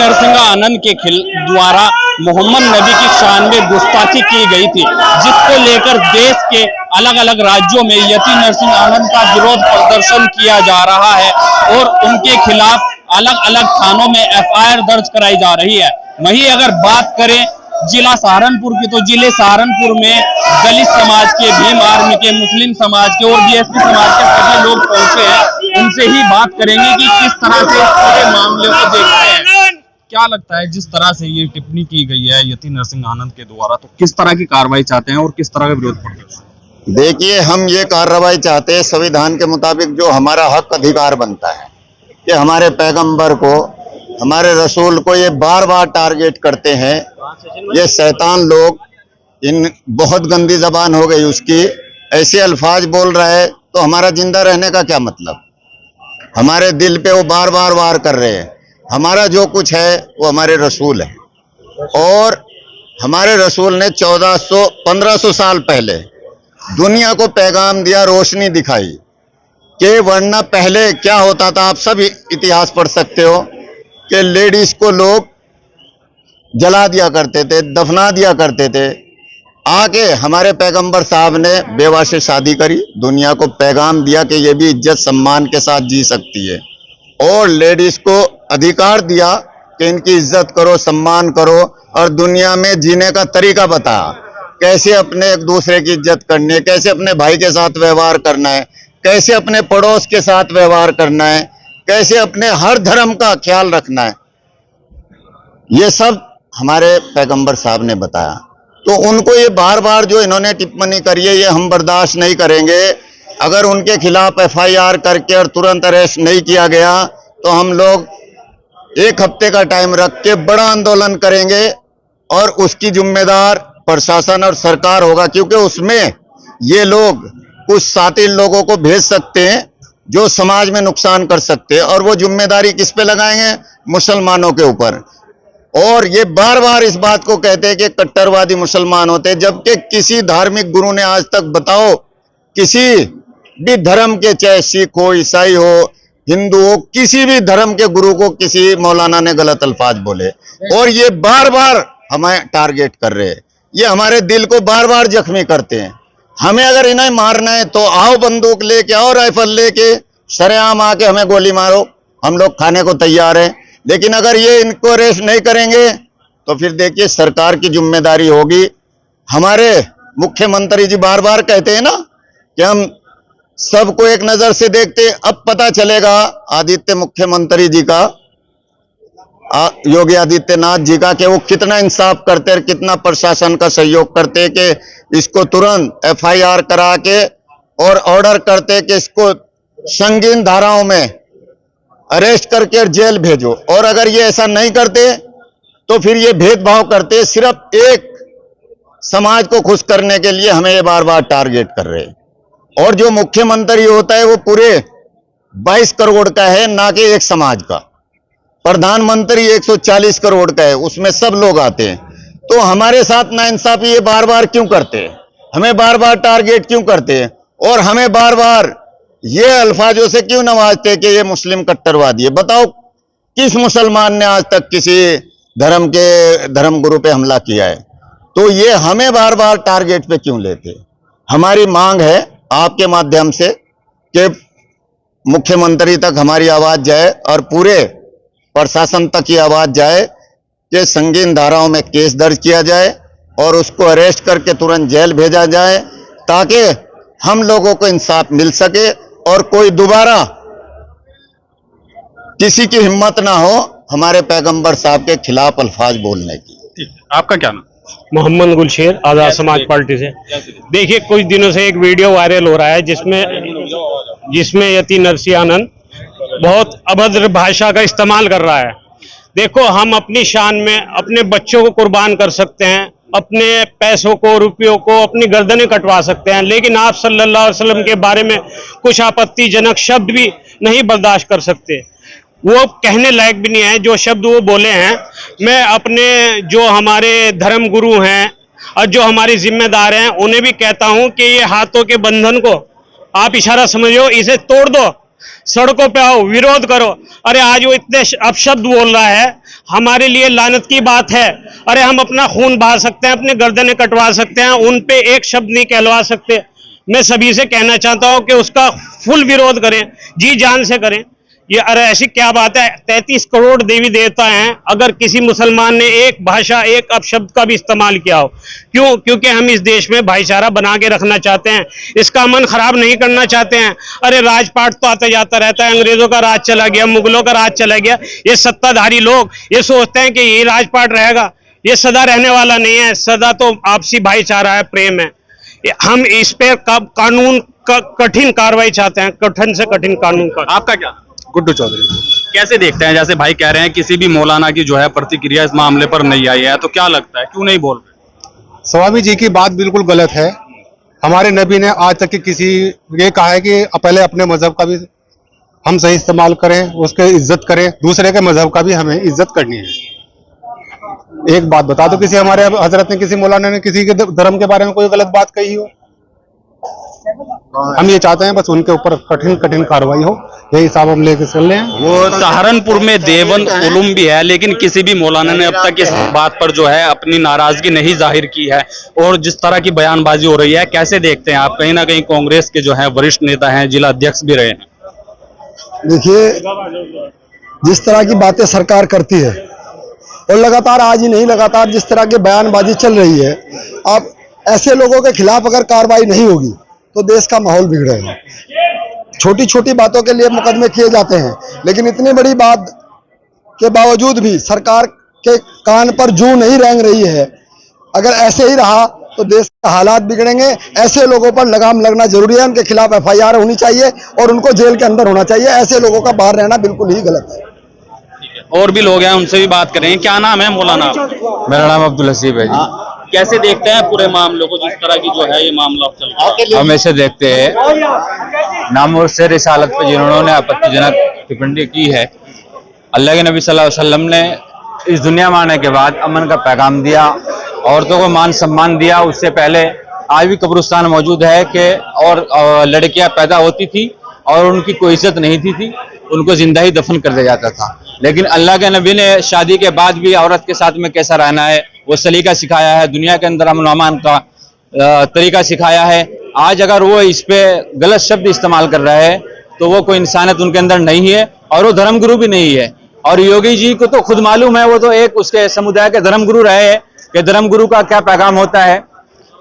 नरसिंह आनंद के द्वारा मोहम्मद नबी की शान में गुस्ताखी की गई थी, जिसको लेकर देश के अलग अलग राज्यों में यति नरसिंह आनंद का विरोध प्रदर्शन किया जा रहा है और उनके खिलाफ अलग अलग थानों में एफआईआर दर्ज कराई जा रही है। वहीं अगर बात करें जिला सहारनपुर की, तो जिले सहारनपुर में दलित समाज के, भीम आर्मी के, मुस्लिम समाज के और बीएसपी समाज के सभी लोग पहुंचे हैं। उनसे ही बात करेंगे कि किस तरह से इस पूरे मामले को देखते हैं। क्या लगता है जिस तरह से ये टिप्पणी की गई है यति नरसिंह आनंद के द्वारा, तो किस तरह की कार्रवाई चाहते हैं और किस तरह का विरोध प्रदर्शन? देखिए, हम ये कार्रवाई चाहते हैं संविधान के मुताबिक, जो हमारा हक अधिकार बनता है कि हमारे पैगंबर को, हमारे रसूल को ये बार बार टारगेट करते हैं। ये शैतान लोग, इन बहुत गंदी जबान हो गई उसकी, ऐसे अल्फाज बोल रहा है तो हमारा जिंदा रहने का क्या मतलब? हमारे दिल पे वो बार बार वार कर रहे हैं। हमारा जो कुछ है वो हमारे रसूल है और हमारे रसूल ने 1500 साल पहले दुनिया को पैगाम दिया, रोशनी दिखाई कि वरना पहले क्या होता था। आप सब इतिहास पढ़ सकते हो कि लेडीज को लोग जला दिया करते थे, दफना दिया करते थे। आके हमारे पैगंबर साहब ने बेवा से शादी करी, दुनिया को पैगाम दिया कि ये भी इज्जत सम्मान के साथ जी सकती है और लेडीज को अधिकार दिया कि इनकी इज्जत करो, सम्मान करो और दुनिया में जीने का तरीका बताया, कैसे अपने एक दूसरे की इज्जत करनी है, कैसे अपने भाई के साथ व्यवहार करना है, कैसे अपने पड़ोस के साथ व्यवहार करना है, कैसे अपने हर धर्म का ख्याल रखना है। ये सब हमारे पैगंबर साहब ने बताया। तो उनको ये बार बार जो इन्होंने टिप्पणी करी है, ये हम बर्दाश्त नहीं करेंगे। अगर उनके खिलाफ एफआईआर करके और तुरंत अरेस्ट नहीं किया गया तो हम लोग 1 हफ्ते का टाइम रख के बड़ा आंदोलन करेंगे और उसकी जिम्मेदार प्रशासन और सरकार होगा, क्योंकि उसमें ये लोग कुछ साथी लोगों को भेज सकते हैं जो समाज में नुकसान कर सकते हैं और वो जिम्मेदारी किस पे लगाएंगे? मुसलमानों के ऊपर। और ये बार बार इस बात को कहते हैं कि कट्टरवादी मुसलमान होते हैं, जबकि किसी धार्मिक गुरु ने आज तक बताओ किसी भी धर्म के, चाहे सिख हो, ईसाई हो, हिंदू हो, किसी भी धर्म के गुरु को किसी मौलाना ने गलत अल्फाज बोले? और ये बार बार हमें टारगेट कर रहे हैं, ये हमारे दिल को बार बार जख्मी करते हैं। हमें अगर इन्हें मारना है तो आओ, बंदूक लेके आओ, राइफल लेके सरेआम आके हमें गोली मारो, हम लोग खाने को तैयार हैं। लेकिन अगर ये इनको अरेस्ट नहीं करेंगे तो फिर देखिए सरकार की जिम्मेदारी होगी। हमारे मुख्यमंत्री जी बार बार कहते हैं ना कि हम सबको एक नजर से देखते। अब पता चलेगा आदित्य मुख्यमंत्री जी का, योगी आदित्यनाथ जी का, कि वो कितना इंसाफ करते हैं, कितना प्रशासन का सहयोग करते हैं कि इसको तुरंत एफआईआर करा के और ऑर्डर करते कि इसको संगीन धाराओं में अरेस्ट करके और जेल भेजो। और अगर ये ऐसा नहीं करते तो फिर ये भेदभाव करते, सिर्फ एक समाज को खुश करने के लिए हमें ये बार बार टारगेट कर रहे हैं। और जो मुख्यमंत्री होता है वो पूरे 22 करोड़ का है, ना कि एक समाज का। प्रधानमंत्री 140 करोड़ का है, उसमें सब लोग आते हैं। तो हमारे साथ नाइंसाफी ये बार बार क्यों करते हैं? हमें बार बार टारगेट क्यों करते हैं? और हमें बार बार ये अल्फाजों से क्यों नवाजते कि ये मुस्लिम कट्टरवादी है? बताओ, किस मुसलमान ने आज तक किसी धर्म गुरु पे हमला किया है? तो ये हमें बार बार टारगेट पे क्यों लेते? हमारी मांग है आपके माध्यम से कि मुख्यमंत्री तक हमारी आवाज जाए और पूरे प्रशासन तक ये आवाज जाए कि संगीन धाराओं में केस दर्ज किया जाए और उसको अरेस्ट करके तुरंत जेल भेजा जाए, ताकि हम लोगों को इंसाफ मिल सके और कोई दोबारा किसी की हिम्मत ना हो हमारे पैगंबर साहब के खिलाफ अल्फाज बोलने की। आपका क्या नाम? मोहम्मद गुलशेर, आजाद समाज पार्टी से। देखिए, कुछ दिनों से एक वीडियो वायरल हो रहा है जिसमें यति नरसिंह आनंद बहुत अभद्र भाषा का इस्तेमाल कर रहा है। देखो, हम अपनी शान में अपने बच्चों को कुर्बान कर सकते हैं, अपने पैसों को, रुपयों को, अपनी गर्दनें कटवा सकते हैं, लेकिन आप सल्लल्लाहु अलैहि वसल्लम के बारे में कुछ आपत्तिजनक शब्द भी नहीं बर्दाश्त कर सकते। वो कहने लायक भी नहीं है जो शब्द वो बोले हैं। मैं अपने जो हमारे धर्म गुरु हैं और जो हमारे जिम्मेदार हैं उन्हें भी कहता हूं कि ये हाथों के बंधन को आप इशारा समझो, इसे तोड़ दो। सड़कों पे आओ, विरोध करो। अरे आज वो इतने अपशब्द बोल रहा है, हमारे लिए लानत की बात है। अरे हम अपना खून बहा सकते हैं, अपने गर्दनें कटवा सकते हैं, उन पे एक शब्द नहीं कहलवा सकते। मैं सभी से कहना चाहता हूं कि उसका फुल विरोध करें, जी जान से करें। ये अरे ऐसी क्या बात है, 33 करोड़ देवी देवता हैं, अगर किसी मुसलमान ने एक भाषा, एक अपशब्द का भी इस्तेमाल किया हो, क्यों? क्योंकि हम इस देश में भाईचारा बना के रखना चाहते हैं, इसका अमन खराब नहीं करना चाहते हैं। अरे राजपाट तो आता जाता रहता है, अंग्रेजों का राज चला गया, मुगलों का राज चला गया। ये सत्ताधारी लोग ये सोचते हैं कि ये राजपाट रहेगा, ये सदा रहने वाला नहीं है। सदा तो आपसी भाईचारा है, प्रेम है। हम इस पे कानून का कठिन कार्रवाई चाहते हैं, कठिन से कठिन कानून का। आपका क्या? गुड्डू चौधरी। कैसे देखते हैं, जैसे भाई कह रहे हैं किसी भी मौलाना की जो है प्रतिक्रिया इस मामले पर नहीं आई है, तो क्या लगता है क्यों नहीं बोल रहे? स्वामी जी की बात बिल्कुल गलत है। हमारे नबी ने आज तक किसी ये कहा है कि पहले अपने मजहब का भी हम सही इस्तेमाल करें, उसके इज्जत करें, दूसरे के मजहब का भी हमें इज्जत करनी है। एक बात बता दो, किसी हमारे हजरत ने, किसी मौलाना ने किसी के धर्म के बारे में कोई गलत बात कही हो? हम ये चाहते हैं बस उनके ऊपर कठिन कठिन कार्रवाई हो, यही हिसाब हम लेके चल रहे हैं। वो सहारनपुर में देवबंद उलूम भी है, लेकिन किसी भी मौलाना ने अब तक इस बात पर जो है अपनी नाराजगी नहीं जाहिर की है। और जिस तरह की बयानबाजी हो रही है, कैसे देखते हैं आप? कहीं ना कहीं कांग्रेस के जो है वरिष्ठ नेता हैं, जिला अध्यक्ष भी रहे हैं। देखिए, जिस तरह की बातें सरकार करती है और लगातार, आज ही नहीं, लगातार जिस तरह की बयानबाजी चल रही है, अब ऐसे लोगों के खिलाफ अगर कार्रवाई नहीं होगी तो देश का माहौल बिगड़ेगा। छोटी छोटी बातों के लिए मुकदमे किए जाते हैं, लेकिन इतनी बड़ी बात के बावजूद भी सरकार के कान पर जूं नहीं रेंग रही है। अगर ऐसे ही रहा तो देश के हालात बिगड़ेंगे। ऐसे लोगों पर लगाम लगना जरूरी है, उनके खिलाफ FIR होनी चाहिए और उनको जेल के अंदर होना चाहिए। ऐसे लोगों का बाहर रहना बिल्कुल ही गलत है। और भी लोग हैं, उनसे भी बात करेंगे। क्या नाम है मौलाना? मेरा नाम अब्दुल हसीब है जी। कैसे देखते हैं पूरे मामले को, जिस तरह की जो है ये मामला चल रहा है? हम ऐसे देखते हैं, नामों से रिसालत पर जिन्होंने आपत्तिजनक टिप्पणी की है, अल्लाह के नबी सल्लल्लाहु अलैहि वसल्लम ने इस दुनिया में आने के बाद अमन का पैगाम दिया, औरतों को मान सम्मान दिया। उससे पहले आज भी कब्रिस्तान मौजूद है कि और लड़कियां पैदा होती थी और उनकी कोई इज्जत नहीं थी, उनको जिंदा ही दफन कर दिया जाता था। लेकिन अल्लाह के नबी ने शादी के बाद भी औरत के साथ में कैसा रहना है वो सलीका सिखाया है, दुनिया के अंदर अमन अमान का तरीका सिखाया है। आज अगर वो इस पे गलत शब्द इस्तेमाल कर रहा है तो वो कोई इंसानियत उनके अंदर नहीं है और वो धर्मगुरु भी नहीं है। और योगी जी को तो खुद मालूम है, वो तो एक उसके समुदाय के धर्मगुरु रहे हैं कि धर्मगुरु का क्या पैगाम होता है।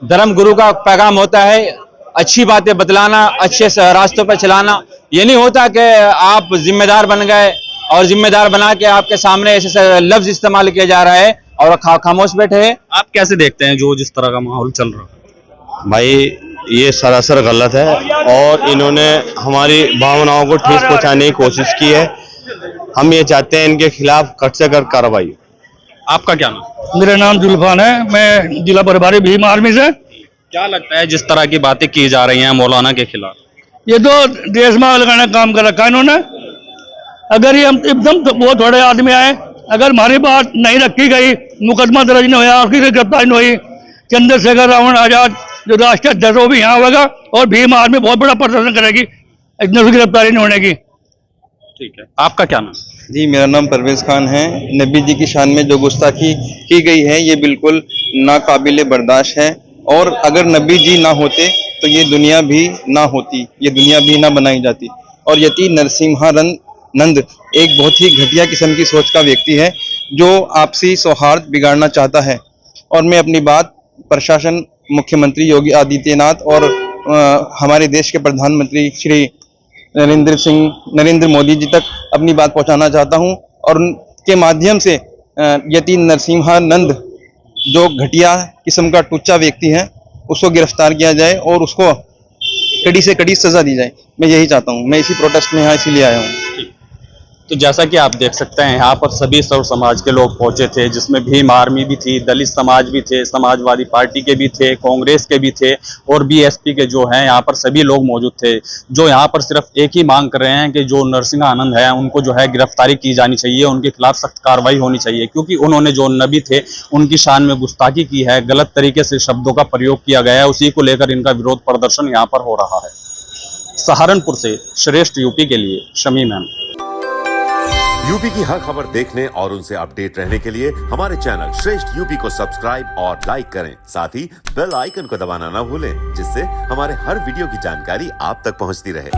धर्मगुरु का पैगाम होता है अच्छी बातें बतलाना, अच्छे रास्तों पर चलाना। ये नहीं होता कि आप जिम्मेदार बन गए और जिम्मेदार बना के आपके सामने ऐसे लफ्ज इस्तेमाल किया जा रहा है और खामोश बैठे हैं। आप कैसे देखते हैं जो जिस तरह का माहौल चल रहा है? भाई ये सरासर गलत है और इन्होंने हमारी भावनाओं को ठेस पहुंचाने की कोशिश की है। हम ये चाहते हैं इनके खिलाफ कट से कट कार्रवाई। आपका क्या नाम? मेरा नाम जुल्फान है, मैं जिला प्रभारी भीम आर्मी से। क्या लगता है जिस तरह की बातें की जा रही हैं मौलाना के खिलाफ? ये तो देश में लगाने का काम कर रखा है इन्होंने। अगर ये हम एकदम तो बहुत थोड़े आदमी आए, अगर हमारी बात नहीं रखी गई, मुकदमा दर्ज नहीं होया, उसकी गिरफ्तारी नहीं हुई, चंद्रशेखर रावण आजाद जो राष्ट्रीय अध्यक्ष वो भी यहाँ होगा और भीम आर्मी बहुत बड़ा प्रदर्शन करेगी इतने उसकी गिरफ्तारी नहीं होने की। ठीक है, आपका क्या नाम? जी, मेरा नाम परवेज खान है। नबी जी की शान में जो गुस्ताखी की गई है ये बिल्कुल नाकाबिले बर्दाश्त है और अगर नबी जी ना होते तो ये दुनिया भी ना होती, ये दुनिया भी ना बनाई जाती। और यति नरसिम्हानंद एक बहुत ही घटिया किस्म की सोच का व्यक्ति है जो आपसी सौहार्द बिगाड़ना चाहता है। और मैं अपनी बात प्रशासन, मुख्यमंत्री योगी आदित्यनाथ और हमारे देश के प्रधानमंत्री श्री नरेंद्र मोदी जी तक अपनी बात पहुंचाना चाहता हूं और उनके माध्यम से यति नरसिम्हानंद जो घटिया किस्म का टुच्चा व्यक्ति है उसको गिरफ्तार किया जाए और उसको कड़ी से कड़ी सजा दी जाए। मैं यही चाहता हूं। मैं इसी प्रोटेस्ट में यहाँ इसीलिए आया हूँ। तो जैसा कि आप देख सकते हैं, यहाँ पर सभी सर्व समाज के लोग पहुंचे थे, जिसमें भीम आर्मी भी थी, दलित समाज भी थे, समाजवादी पार्टी के भी थे, कांग्रेस के भी थे और BSP के जो हैं यहाँ पर सभी लोग मौजूद थे, जो यहाँ पर सिर्फ एक ही मांग कर रहे हैं कि जो नरसिम्हानंद है उनको जो है गिरफ्तारी की जानी चाहिए, उनके खिलाफ सख्त कार्रवाई होनी चाहिए, क्योंकि उन्होंने जो नबी थे उनकी शान में गुस्ताखी की है, गलत तरीके से शब्दों का प्रयोग किया गया है। उसी को लेकर इनका विरोध प्रदर्शन यहाँ पर हो रहा है। सहारनपुर से श्रेष्ठ यूपी के लिए शमीम अहमद। यूपी की हर खबर देखने और उनसे अपडेट रहने के लिए हमारे चैनल श्रेष्ठ यूपी को सब्सक्राइब और लाइक करें। साथ ही बेल आइकन को दबाना ना भूलें, जिससे हमारे हर वीडियो की जानकारी आप तक पहुंचती रहे।